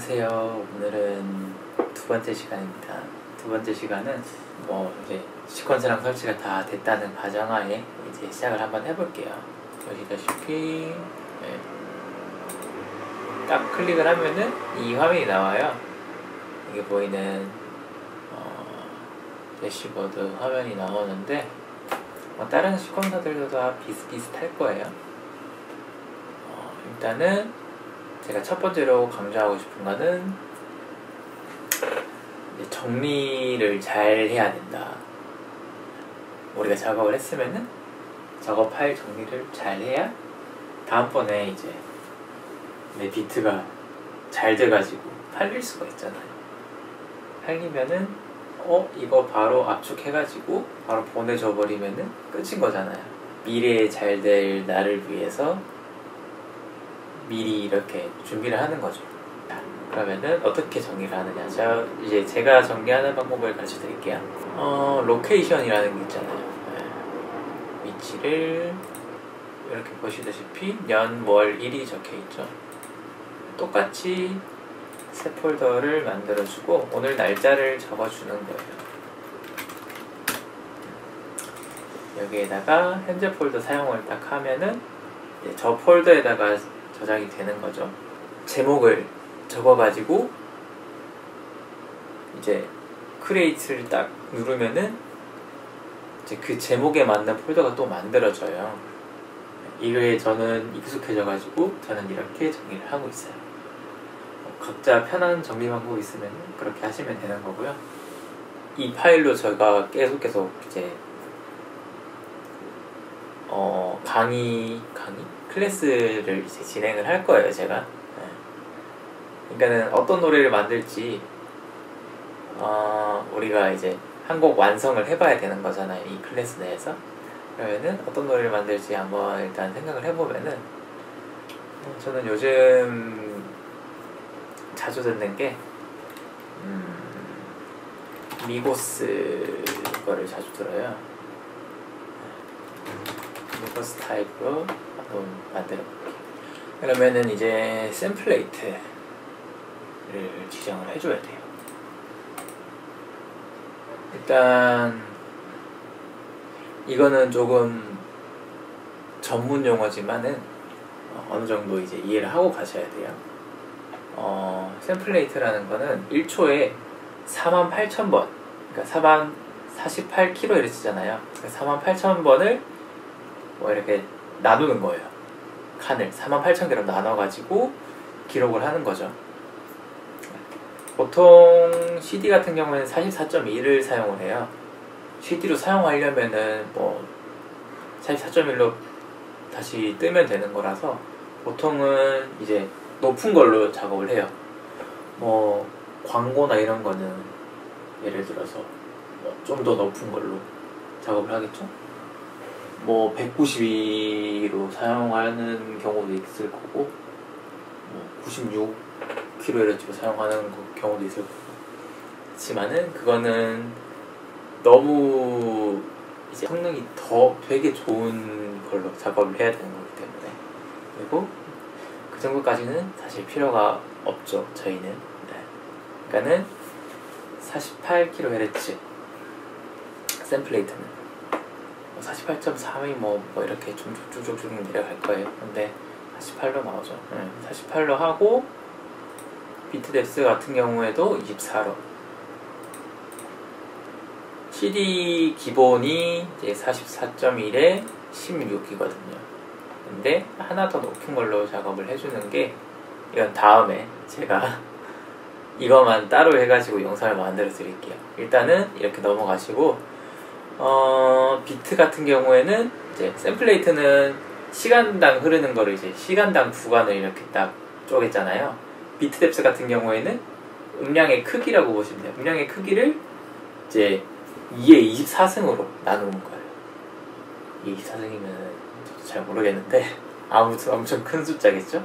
안녕하세요. 오늘은 두 번째 시간입니다. 두 번째 시간은 이제 시퀀스랑 설치가 다 됐다는 가정하에 이제 시작을 한번 해볼게요. 보시다시피 딱 클릭을 하면은 이 화면이 나와요. 이게 보이는 대시보드 화면이 나오는데 다른 시퀀서들도 다 비슷비슷할 거예요. 일단은 제가 첫 번째로 강조하고 싶은 거는 정리를 잘 해야 된다. 우리가 작업을 했으면은 작업 파일 정리를 잘 해야 다음번에 이제 내 비트가 잘 돼가지고 팔릴 수가 있잖아요. 팔리면은 이거 바로 압축해가지고 바로 보내줘 버리면은 끝인 거잖아요. 미래에 잘 될 나를 위해서 미리 이렇게 준비를 하는 거죠. 그러면은 어떻게 정리를 하느냐. 이제 제가 정리하는 방법을 가르쳐 드릴게요. 로케이션이라는 게 있잖아요. 위치를 이렇게 보시다시피 년, 월, 일이 적혀 있죠. 똑같이 새 폴더를 만들어주고 오늘 날짜를 적어주는 거예요. 여기에다가 현재 폴더 사용을 딱 하면은 저 폴더에다가 저장이 되는 거죠. 제목을 적어가지고 이제 크리에이트를 딱 누르면은 이제 그 제목에 맞는 폴더가 또 만들어져요. 이거에 저는 익숙해져가지고 저는 이렇게 정리를 하고 있어요. 각자 편한 정리 방법이 있으면 그렇게 하시면 되는 거고요. 이 파일로 제가 계속 이제 강의? 클래스를 이제 진행을 할 거예요, 제가. 그러니까는 어떤 노래를 만들지, 우리가 이제 한 곡 완성을 해봐야 되는 거잖아요, 이 클래스 내에서. 그러면은 어떤 노래를 만들지 한번 일단 생각을 해보면은, 저는 요즘 자주 듣는 게, 미고스 거를 자주 들어요. 미고스 타입으로 한번 만들어 볼게요. 그러면은 이제 샘플레이트를 지정을 해줘야 돼요. 일단 이거는 조금 전문 용어지만은 어느 정도 이제 이해를 하고 가셔야 돼요. 샘플레이트라는 거는 1초에 48,000번, 그러니까 48kHz잖아요. 48,000번을 이렇게 나누는 거예요. 칸을 48,000개로 나눠가지고 기록을 하는 거죠. 보통 CD 같은 경우에는 44.1을 사용을 해요. CD로 사용하려면은 44.1로 다시 뜨면 되는 거라서 보통은 이제 높은 걸로 작업을 해요. 광고나 이런 거는 예를 들어서 좀 더 높은 걸로 작업을 하겠죠? 192로 사용하는 경우도 있을 거고 96kHz로 사용하는 경우도 있을 거고, 그렇지만은 그거는 너무 이제 성능이 되게 좋은 걸로 작업을 해야 되는 거기 때문에, 그리고 그 정도까지는 사실 필요가 없죠, 저희는. 그러니까는 48kHz 샘플레이트는 48.3이 이렇게 좀 쭉쭉쭉 내려갈 거예요. 근데 48로 나오죠. 48로 하고 비트 뎁스 같은 경우에도 24로. CD 기본이 이제 44.1에 16이거든요. 근데 하나 더 높은 걸로 작업을 해주는 게, 이건 다음에 제가 이거만 따로 해가지고 영상을 만들어 드릴게요. 일단은 이렇게 넘어가시고, 비트 같은 경우에는 이제 샘플레이트는 시간당 흐르는 거를 이제 시간당 구간을 이렇게 딱 쪼갰잖아요. 비트 뎁스 같은 경우에는 음량의 크기라고 보시면 돼요. 음량의 크기를 이제 2의 24승으로 나누는 거예요. 2의 24승이면 저도 잘 모르겠는데 아무튼 엄청 큰 숫자겠죠?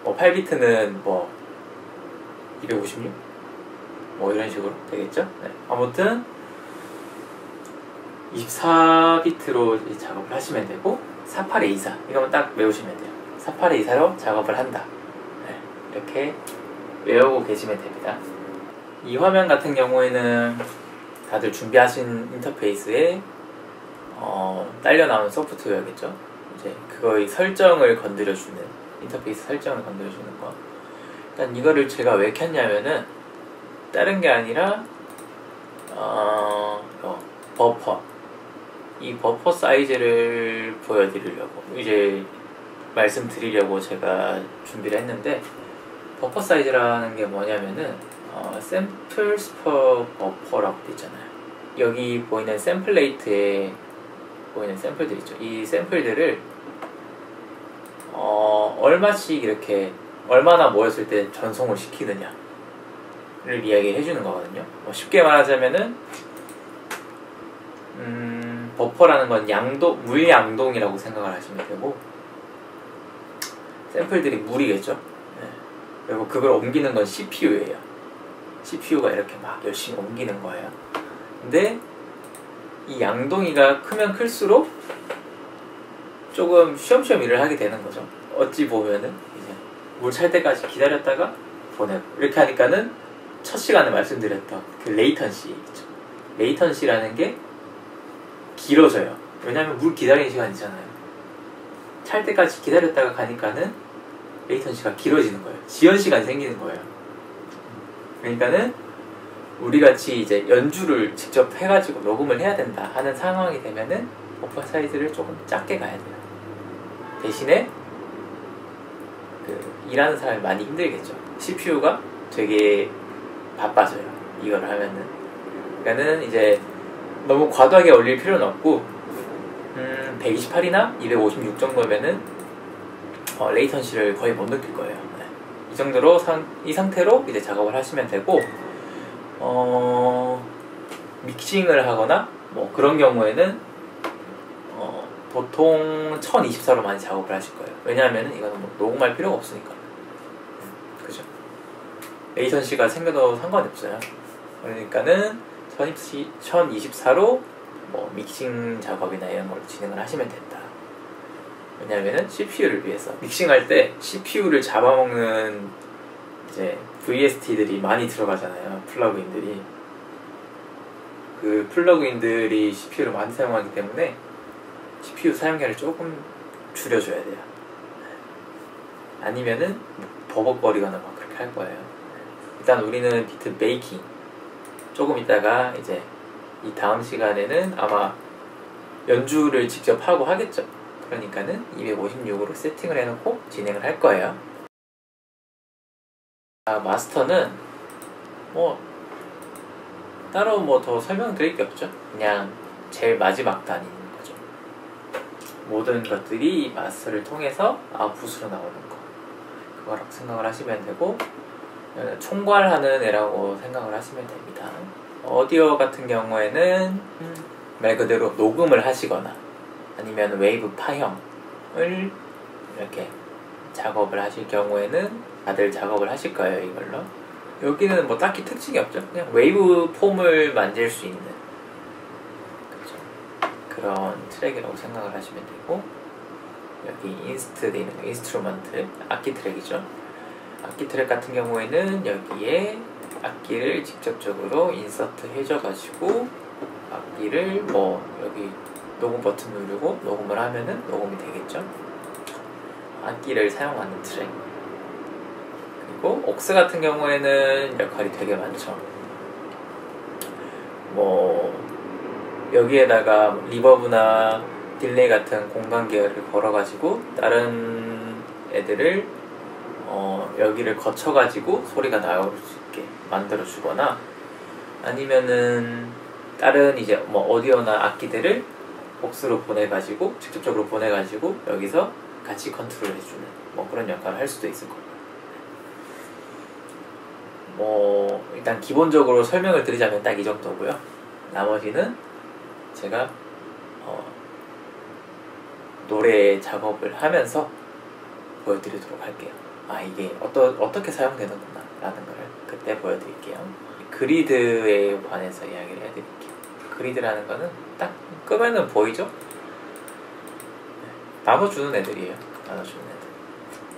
8비트는 256? 이런 식으로 되겠죠? 네. 아무튼 24비트로 작업을 하시면 되고, 48의 24 이거만 딱 외우시면 돼요. 48의 24로 작업을 한다. 네. 이렇게 외우고 계시면 됩니다. 이 화면 같은 경우에는 다들 준비하신 인터페이스에 딸려 나오는 소프트웨어겠죠. 이제 그거의 설정을 건드려주는, 인터페이스 설정을 건드려주는 거. 일단 이거를 제가 왜 켰냐면은 다른 게 아니라 버퍼, 이 버퍼 사이즈를 보여드리려고, 이제 말씀드리려고 제가 준비를 했는데, 버퍼 사이즈라는 게 뭐냐면은 샘플스 퍼 버퍼라고 돼 있잖아요. 여기 보이는 샘플레이트에 보이는 샘플들 있죠. 이 샘플들을 얼마씩 이렇게 얼마나 모였을 때 전송을 시키느냐를 이야기해 주는 거거든요. 쉽게 말하자면은 버퍼라는 건 물양동이라고 생각을 하시면 되고, 샘플들이 물이겠죠. 네. 그리고 그걸 옮기는 건 CPU예요. CPU가 이렇게 막 열심히 옮기는 거예요. 근데 이 양동이가 크면 클수록 조금 쉬엄쉬엄 일을 하게 되는 거죠. 어찌 보면은 이제 물 찰 때까지 기다렸다가 보내고, 이렇게 하니까는 첫 시간에 말씀드렸던 그 레이턴시 있죠. 레이턴시라는 게 길어져요. 왜냐면 물 기다리는 시간 있잖아요. 찰 때까지 기다렸다가 가니까는 레이턴시가 길어지는 거예요. 지연 시간이 생기는 거예요. 그러니까는 우리 같이 이제 연주를 직접 해가지고 녹음을 해야 된다 하는 상황이 되면은 버퍼 사이즈를 조금 작게 가야 돼요. 대신에 일하는 사람이 많이 힘들겠죠. CPU가 되게 바빠져요. 이걸 하면은. 그러니까는 이제 너무 과도하게 올릴 필요는 없고 128이나 256 정도면은 레이턴시를 거의 못 느낄 거예요. 네. 이 정도로 이 상태로 이제 작업을 하시면 되고, 믹싱을 하거나 뭐 그런 경우에는 보통 1024로 많이 작업을 하실 거예요. 왜냐하면 이거는 뭐 녹음할 필요가 없으니까. 그죠? 레이턴시가 생겨도 상관이 없어요. 그러니까는 1024로 뭐 믹싱 작업이나 이런 걸 진행을 하시면 된다. 왜냐하면은 CPU를 위해서 믹싱할 때 CPU를 잡아먹는 이제 VST들이 많이 들어가잖아요. 플러그인들이. 그 플러그인들이 CPU를 많이 사용하기 때문에 CPU 사용량을 조금 줄여줘야 돼요. 아니면은 버벅거리거나 막 그렇게 할 거예요. 일단 우리는 비트 메이킹, 조금 있다가 이제 이 다음 시간에는 아마 연주를 직접 하고 하겠죠. 그러니까는 256으로 세팅을 해놓고 진행을 할 거예요. 마스터는 뭐 따로 뭐 더 설명드릴 게 없죠. 그냥 제일 마지막 단위인 거죠. 모든 것들이 이 마스터를 통해서 아웃풋으로 나오는 거, 그거라고 생각을 하시면 되고, 총괄하는 애라고 생각을 하시면 됩니다. 오디오 같은 경우에는 말 그대로 녹음을 하시거나 아니면 웨이브 파형을 이렇게 작업을 하실 경우에는 다들 작업을 하실 거예요. 이걸로. 여기는 뭐 딱히 특징이 없죠. 그냥 웨이브 폼을 만들 수 있는, 그렇죠, 그런 트랙이라고 생각을 하시면 되고, 여기 인스트돼 있는 거, 인스트루먼트, 악기 트랙이죠. 악기 트랙 같은 경우에는 여기에 악기를 직접적으로 인서트 해줘가지고 악기를 뭐 여기 녹음 버튼 누르고 녹음을 하면은 녹음이 되겠죠. 악기를 사용하는 트랙. 그리고 옥스 같은 경우에는 역할이 되게 많죠. 뭐 여기에다가 리버브나 딜레이 같은 공간 계열을 걸어가지고 다른 애들을 여기를 거쳐가지고 소리가 나올 수 있게 만들어주거나, 아니면은 다른 이제 뭐 오디오나 악기들을 복스로 보내가지고 직접적으로 보내가지고 여기서 같이 컨트롤 해주는 뭐 그런 역할을 할 수도 있을 거고요. 뭐 일단 기본적으로 설명을 드리자면 딱 이 정도고요. 나머지는 제가 노래 작업을 하면서 보여드리도록 할게요. 이게 어떻게 사용되는구나 라는 걸 그때 보여드릴게요. 그리드에 관해서 이야기를 해드릴게요. 그리드라는 거는 딱 끄면은 보이죠? 나눠주는 애들이에요. 나눠주는 애들.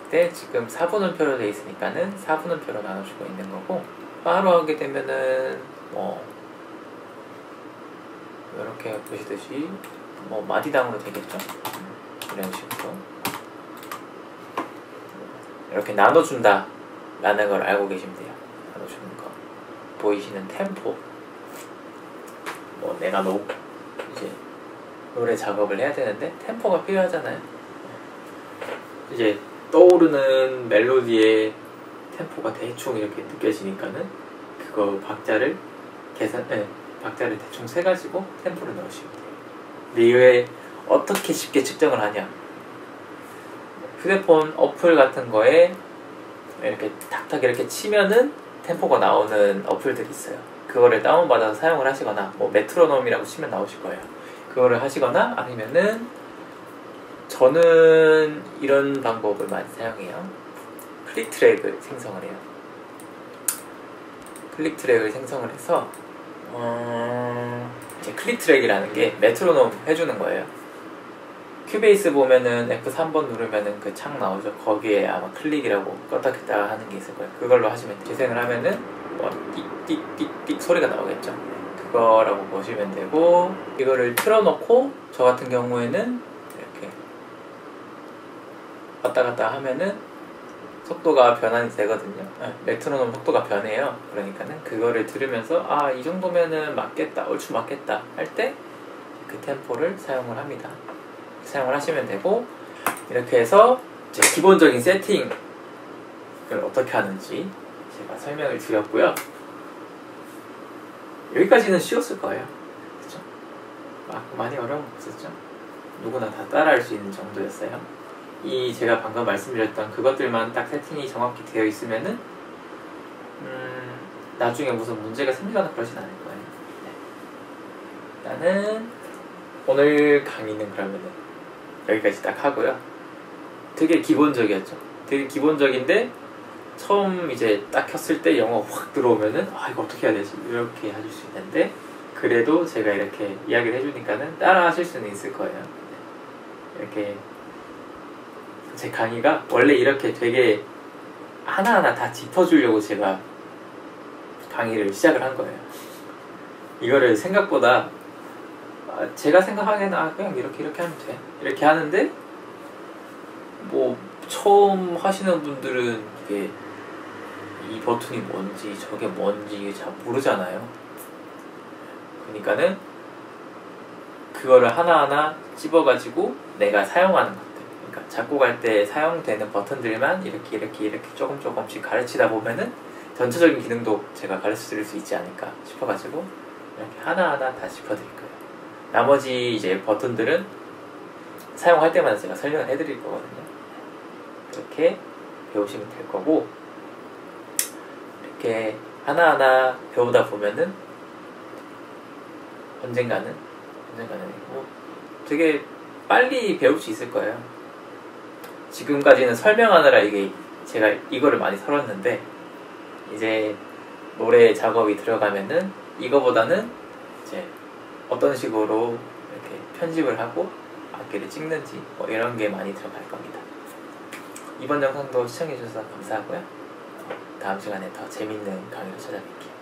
때 지금 4분음표로 되어 있으니까는 4분음표로 나눠주고 있는 거고, 바로 하게 되면은 뭐 이렇게 보시듯이 뭐 마디당으로 되겠죠. 이런 식으로 이렇게 나눠준다 라는 걸 알고 계시면 돼요. 나눠주는 거 보이시는 템포, 뭐 내가 이제 노래 작업을 해야 되는데 템포가 필요하잖아요. 이제 떠오르는 멜로디의 템포가 대충 이렇게 느껴지니까는 그거 박자를 대충 세가지고 템포를 넣으시면 돼요. 근데 이게 어떻게 쉽게 측정을 하냐, 휴대폰 어플 같은 거에 이렇게 탁탁 이렇게 치면은 템포가 나오는 어플들이 있어요. 그거를 다운받아서 사용을 하시거나, 뭐 메트로놈이라고 치면 나오실 거예요. 그거를 하시거나, 아니면은 저는 이런 방법을 많이 사용해요. 클릭 트랙을 생성을 해요. 클릭 트랙을 생성을 해서 이제 클릭 트랙이라는 게 메트로놈 해주는 거예요. 큐베이스 보면은 F3번 누르면은 그 창 나오죠. 거기에 아마 클릭이라고 껐다 켰다 하는 게 있을 거예요. 그걸로 하시면 돼요. 재생을 하면은 뭐 띡띡띡띡 소리가 나오겠죠. 그거라고 보시면 되고, 이거를 틀어놓고 저 같은 경우에는 이렇게 왔다 갔다 하면은 속도가 변환이 되거든요. 메트로놈 속도가 변해요. 그러니까는 그거를 들으면서 아, 이 정도면은 맞겠다, 얼추 맞겠다 할 때 그 템포를 사용을 합니다. 사용을 하시면 되고, 이렇게 해서 제 기본적인 세팅을 어떻게 하는지 제가 설명을 드렸고요. 여기까지는 쉬웠을 거예요. 그렇죠? 많이 어려운 거 없었죠? 누구나 다 따라할 수 있는 정도였어요. 이 제가 방금 말씀드렸던 그것들만 딱 세팅이 정확히 되어 있으면은 나중에 무슨 문제가 생기거나 그러진 않을 거예요. 네. 일단은 오늘 강의는 그러면은 여기까지 딱 하고요. 되게 기본적이었죠. 되게 기본적인데 처음 이제 딱 켰을 때 영어 확 들어오면은 아, 이거 어떻게 해야 되지? 이렇게 하실 수 있는데, 그래도 제가 이렇게 이야기를 해주니까는 따라 하실 수는 있을 거예요. 이렇게 제 강의가 원래 이렇게 되게 하나하나 다 짚어주려고 제가 강의를 시작을 한 거예요. 이거를 생각보다 제가 생각하기에는 그냥 이렇게 하면 돼, 이렇게 하는데, 뭐 처음 하시는 분들은 이게 이 버튼이 뭔지 저게 뭔지 잘 모르잖아요. 그러니까는 그거를 하나하나 찝어가지고 내가 사용하는 것들, 그러니까 작곡할 때 사용되는 버튼들만 이렇게 조금씩 가르치다 보면은 전체적인 기능도 제가 가르쳐 드릴 수 있지 않을까 싶어가지고 이렇게 하나하나 다 짚어드릴 거예요. 나머지 이제 버튼들은 사용할 때마다 제가 설명을 해드릴 거거든요. 이렇게 배우시면 될 거고, 이렇게 하나하나 배우다 보면은 언젠가는 뭐 되게 빨리 배울 수 있을 거예요. 지금까지는 설명하느라 제가 이거를 많이 설었는데, 이제 노래 작업이 들어가면은 이거보다는 이제 어떤 식으로 이렇게 편집을 하고 악기를 찍는지 뭐 이런 게 많이 들어갈 겁니다. 이번 영상도 시청해주셔서 감사하고요. 다음 시간에 더 재밌는 강의로 찾아뵐게요.